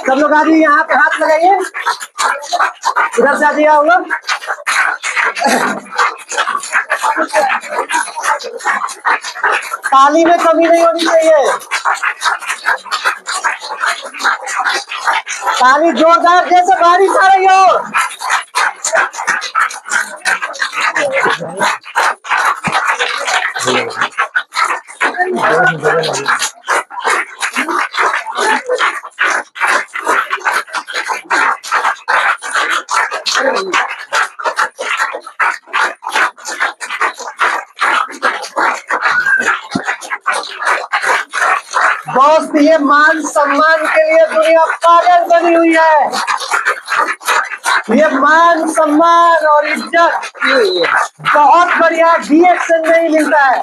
सब लोग आ जाइए, यहाँ पे हाथ लगाइए, इधर से आ जाइए आप लोग। ताली में कमी नहीं होनी चाहिए, ताली जोरदार जैसे बारिश आ रही हो। दोस्त, ये मान सम्मान के लिए दुनिया पागल बनी हुई है। ये मान सम्मान और इज्जत बहुत बढ़िया DX नहीं मिलता है,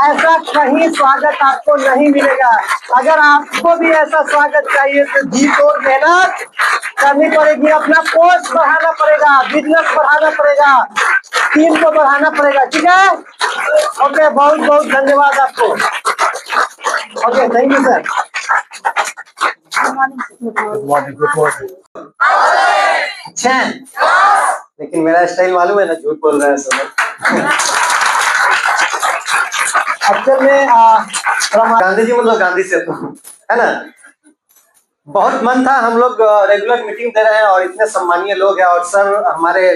ऐसा कहीं स्वागत आपको नहीं मिलेगा। अगर आपको भी ऐसा स्वागत चाहिए तो जी तोड़ मेहनत करनी पड़ेगी, अपना पोस्ट बढ़ाना पड़ेगा, बिजनेस बढ़ाना पड़ेगा, टीम को बढ़ाना पड़ेगा। ठीक है, ओके, बहुत बहुत धन्यवाद आपको। Okay, thank you sir. Good morning. अच्छा, लेकिन मेरा स्टाइल मालूम है ना, झूठ बोल रहा है सब। एक्चुअल में गांधी जी मतलब गांधी से तो है ना, बहुत मन था। हम लोग रेगुलर मीटिंग दे रहे हैं और इतने सम्मानीय लोग हैं, और सर हमारे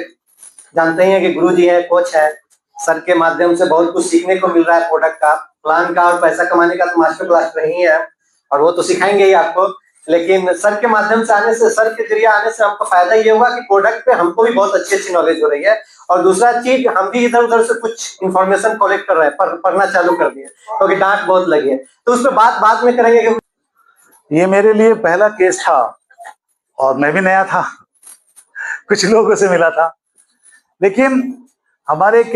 जानते ही हैं कि गुरु जी हैं, कोच है। सर के माध्यम से बहुत कुछ सीखने को मिल रहा है, प्रोडक्ट का, प्लान का और पैसा कमाने का तो मास्टर क्लास नहीं है, और वो तो सिखाएंगे ही आपको। लेकिन सर के माध्यम से आने से, सर के जरिए आने से हमको फायदा ये होगा कि प्रोडक्ट पे हमको भी बहुत अच्छी अच्छी नॉलेज हो रही है। और दूसरा चीज, हम भी इधर उधर से कुछ इन्फॉर्मेशन कलेक्ट कर रहे हैं, पढ़ना चालू कर दिए, क्योंकि डांट बहुत लगी है, तो उस पर बात बाद में करेंगे। ये मेरे लिए पहला केस था और मैं भी नया था, कुछ लोगों से मिला था, लेकिन हमारे एक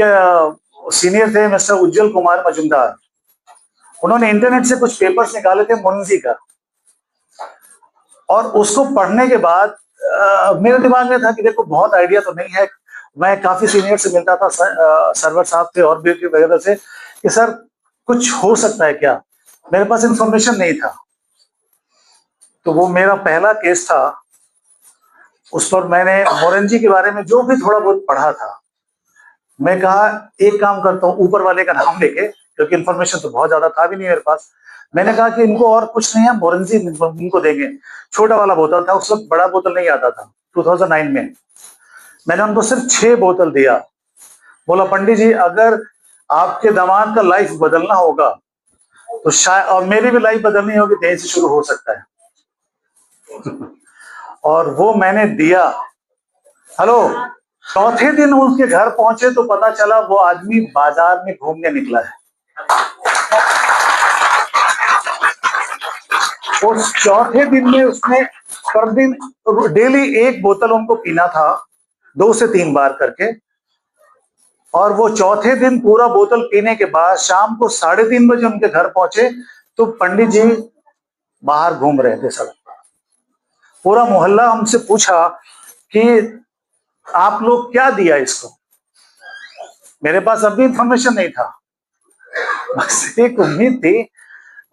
सीनियर थे मिस्टर उज्जवल कुमार मजुमदार, उन्होंने इंटरनेट से कुछ पेपर्स निकाले थे मोरेंजी का, और उसको पढ़ने के बाद मेरे दिमाग में था कि देखो बहुत आइडिया तो नहीं है। मैं काफी सीनियर से मिलता था, सर्वर साहब थे और भी वगैरह से, कि सर कुछ हो सकता है क्या, मेरे पास इंफॉर्मेशन नहीं था। तो वो मेरा पहला केस था, उस पर मैंने मोरेंजी के बारे में जो भी थोड़ा बहुत पढ़ा था, मैं कहा एक काम करता हूँ, ऊपर वाले का नाम लेके, क्योंकि इन्फॉर्मेशन तो बहुत ज्यादा था भी नहीं मेरे पास। मैंने कहा कि इनको और कुछ नहीं है, मोरेंजी इनको देंगे। छोटा वाला बोतल था, उस वक्त बड़ा बोतल नहीं आता था, 2009 में। मैंने उनको सिर्फ 6 बोतल दिया, बोला पंडित जी अगर आपके दामाद का लाइफ बदलना होगा तो शायद, और मेरी भी लाइफ बदलनी होगी, तो से शुरू हो सकता है। और वो मैंने दिया। हेलो, चौथे दिन उनके घर पहुंचे तो पता चला वो आदमी बाजार में घूमने निकला है। उस चौथे दिन में उसने पर दिन डेली 1 बोतल उनको पीना था, 2 से 3 बार करके। और वो चौथे दिन पूरा बोतल पीने के बाद शाम को 3:30 बजे उनके घर पहुंचे तो पंडित जी बाहर घूम रहे थे सड़क पर। पूरा मोहल्ला हमसे पूछा कि आप लोग क्या दिया इसको। मेरे पास अभी इंफॉर्मेशन नहीं था, बस एक उम्मीद थी।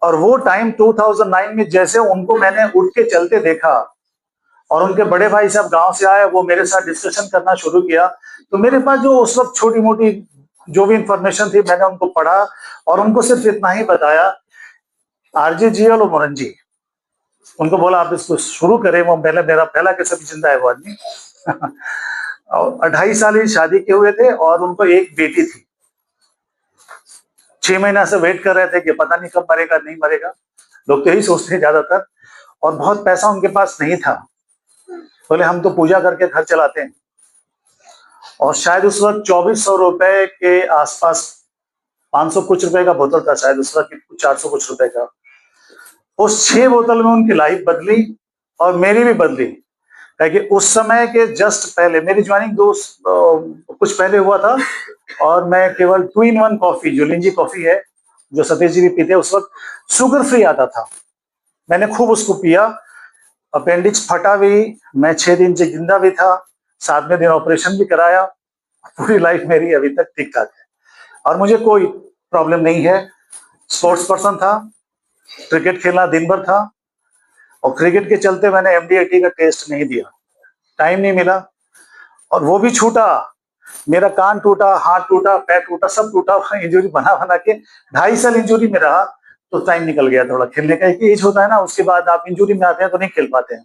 और वो टाइम 2009 में जैसे उनको मैंने उठ के चलते देखा और उनके बड़े भाई साहब गांव से आए, वो मेरे साथ डिस्कशन करना शुरू किया, तो मेरे पास जो उस वक्त छोटी मोटी जो भी इंफॉर्मेशन थी मैंने उनको पढ़ा और उनको सिर्फ इतना ही बताया, RJGL और मोरेंजी। उनको बोला आप इसको शुरू करें। वो मेरा पहला कैसे भी जिंदा है वो आदमी। और 28 साल की शादी के हुए थे और उनको एक बेटी थी। 6 महीना से वेट कर रहे थे कि पता नहीं कब मरेगा, नहीं मरेगा, लोग तो यही सोचते हैं ज्यादातर। और बहुत पैसा उनके पास नहीं था, बोले हम तो पूजा करके घर चलाते हैं। और शायद उस वक्त 2400 रुपए के आसपास, 500 कुछ रुपए का बोतल था शायद उस वक्त, 400 कुछ रुपए का। उस 6 बोतल में उनकी लाइफ बदली और मेरी भी बदली। क्योंकि उस समय के जस्ट पहले मेरी ज्वाइनिंग कुछ पहले हुआ था, और मैं केवल 2-in-1 कॉफी, जो लिंजी कॉफी है, जो सतीश जी भी पीते, उस वक्त शुगर फ्री आता था, मैंने खूब उसको पिया। अपेंडिक्स फटा भी, मैं 6 दिन से जिंदा भी था, 7वें दिन ऑपरेशन भी कराया। पूरी लाइफ मेरी अभी तक ठीक ठाक है और मुझे कोई प्रॉब्लम नहीं है। स्पोर्ट्स पर्सन था, क्रिकेट खेलना दिन भर था और क्रिकेट के चलते मैंने MD-80 का टेस्ट नहीं दिया, टाइम नहीं मिला और वो भी छूटा। मेरा कान टूटा, हाथ टूटा, पैर टूटा, सब टूटा, इंजरी बना बना के 2.5 साल इंजरी में रहा। तो टाइम निकल गया थोड़ा खेलने का। एक एज होता है ना, उसके बाद आप इंजरी में आते हैं तो नहीं खेल पाते हैं।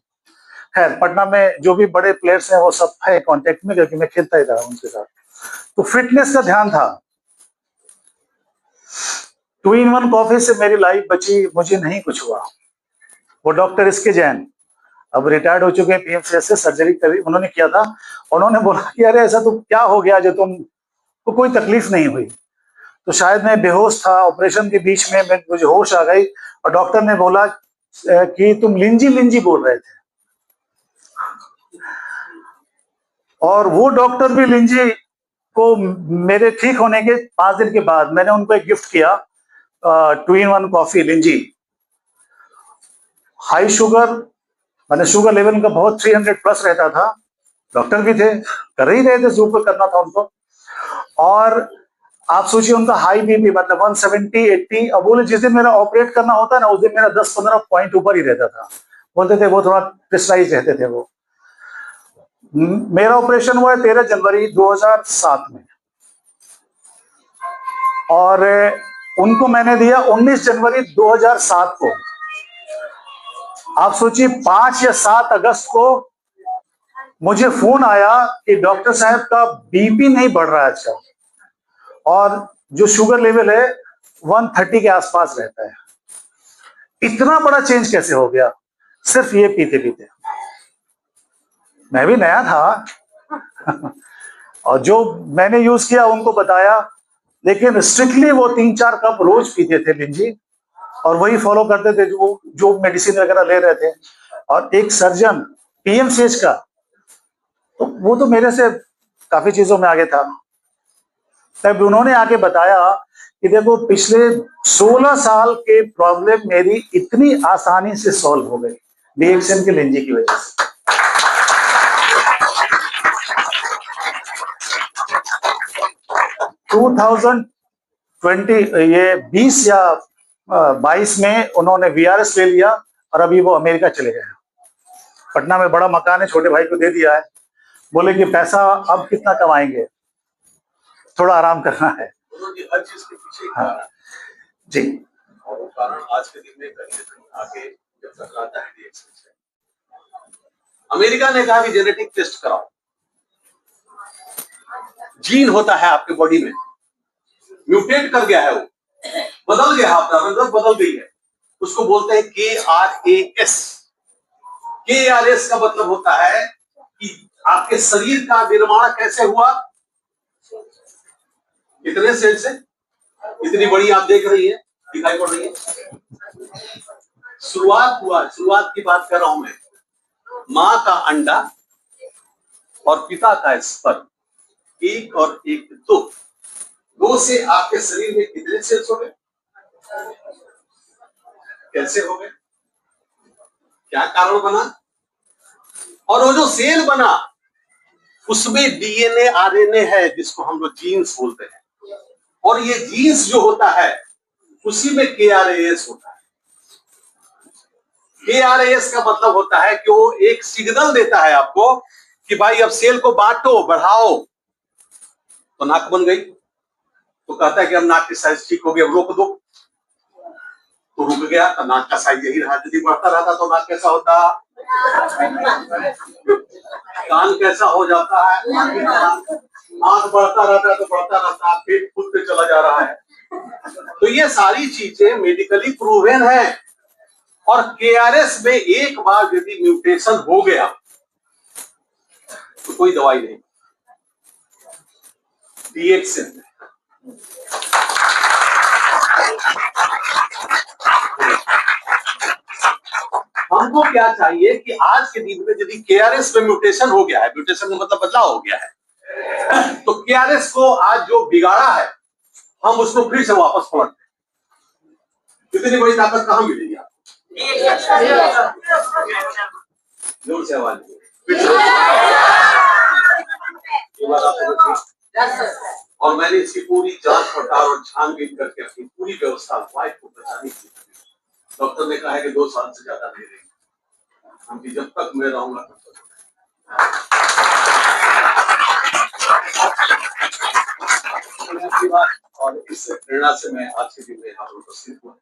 खैर, पटना में जो भी बड़े प्लेयर्स हैं वो सब है कांटेक्ट में, क्योंकि मैं खेलता ही रहा उनके साथ। तो फिटनेस का ध्यान था। 2-in-1 कॉफी से मेरी लाइफ बची, मुझे नहीं कुछ हुआ। वो डॉक्टर इसके जैन अब रिटायर्ड हो चुके हैं, PMCH से सर्जरी करी उन्होंने किया था। उन्होंने बोला कि अरे ऐसा तो क्या हो गया जो तुमको कोई तकलीफ नहीं हुई। तो शायद मैं बेहोश था, ऑपरेशन के बीच में मुझे होश आ गई और डॉक्टर ने बोला कि तुम लिंजी लिंजी बोल रहे थे। और वो डॉक्टर भी लिंजी को मेरे ठीक होने के 5 दिन के बाद मैंने उनको एक गिफ्ट किया, 2-in-1 कॉफी लिंजी। हाई शुगर, मैंने शुगर लेवल उनका बहुत 300 प्लस रहता था, डॉक्टर भी थे, कर ही रहे थे जो कुछ करना था उनको। और आप सोचिए उनका हाई बीपी मतलब 170, 80। अब बोले जिस दिन मेरा ऑपरेट करना होता है ना, उस दिन मेरा 10-15 पॉइंट ऊपर ही रहता था। बोलते थे वो थोड़ा प्रिसाइज रहते थे वो। मेरा ऑपरेशन हुआ है 13 जनवरी 2007 में और उनको मैंने दिया 19 जनवरी 2007 को। आप सोचिए 5 या 7 अगस्त को मुझे फोन आया कि डॉक्टर साहब का बीपी नहीं बढ़ रहा है अच्छा, और जो शुगर लेवल है 130 के आसपास रहता है। इतना बड़ा चेंज कैसे हो गया सिर्फ ये पीते पीते। मैं भी नया था और जो मैंने यूज किया उनको बताया, लेकिन स्ट्रिक्टली वो 3-4 कप रोज पीते थे लिंजी और वही फॉलो करते थे जो मेडिसिन वगैरह ले रहे थे। और एक सर्जन PMCH का, तो वो तो मेरे से काफी चीजों में आगे था। तब उन्होंने आके बताया कि देखो पिछले 16 साल के प्रॉब्लम मेरी इतनी आसानी से सॉल्व हो गई DXN के लिंजी की वजह से। ये 20 या 22 में उन्होंने VRS ले लिया और अभी वो अमेरिका चले गए। पटना में बड़ा मकान है, छोटे भाई को दे दिया है। बोले कि पैसा अब कितना कमाएंगे, थोड़ा आराम करना है। हर चीज के पीछे हाँ जी। और वो कारण आज के दिन में कहीं आगे जब टकराता है DXN से। अमेरिका ने कहा कि जेनेटिक टेस्ट कराओ, जीन होता है आपके बॉडी में, म्यूटेट कर गया है, वो बदल गया, आपका रंगत बदल गई है, उसको बोलते हैं KRAS। KRAS का मतलब होता है कि आपके शरीर का निर्माण कैसे हुआ, कितने सेल से, इतनी बड़ी आप देख रही है, दिखाई पड़ रही है। शुरुआत की बात कर रहा हूं मैं, मां का अंडा और पिता का स्पर्म, 1 और 1 2 से आपके शरीर में कितने सेल्स हो गए, कैसे हो गए, क्या कारण बना, और वो जो सेल बना उसमें DNA RNA है जिसको हम लोग जीन्स बोलते हैं, और ये जीन्स जो होता है उसी में KRAS होता है। KRAS का मतलब होता है कि वो एक सिग्नल देता है आपको कि भाई अब सेल को बांटो, बढ़ाओ। तो नाक बन गई तो कहता है कि अब नाक की साइज ठीक हो गई, अब रोक दो, तो रुक गया, तो नाक का साइज यही रहा। यदि बढ़ता रहता तो नाक कैसा होता, कान कैसा हो जाता है, आंख बढ़ता रहता है तो बढ़ता रहता है, पेट फूलते चला जा रहा है। तो ये सारी चीजें मेडिकली प्रूवन है। और KRAS में एक बार यदि म्यूटेशन हो गया तो कोई दवाई नहीं। DXN हमको क्या चाहिए कि आज के दिन में यदि KRAS में म्यूटेशन हो गया है, म्यूटेशन का मतलब बदलाव हो गया है, तो KRAS को आज जो बिगाड़ा है हम उसको फिर से वापस पलट दें। इतनी बड़ी ताकत कहां मिलेगी आपको? जोर से आवाज। और मैंने इसकी पूरी जांच पड़ताल और छानबीन करके अपनी पूरी व्यवस्था वाइफ को बताने की डॉक्टर ने कहा है कि 2 साल से ज्यादा नहीं रहेगी, क्योंकि जब तक मैं रहूंगा तब तक। आपकी बात और इस प्रेरणा से मैं आज के दिन में यहाँ पर उपस्थित हुआ।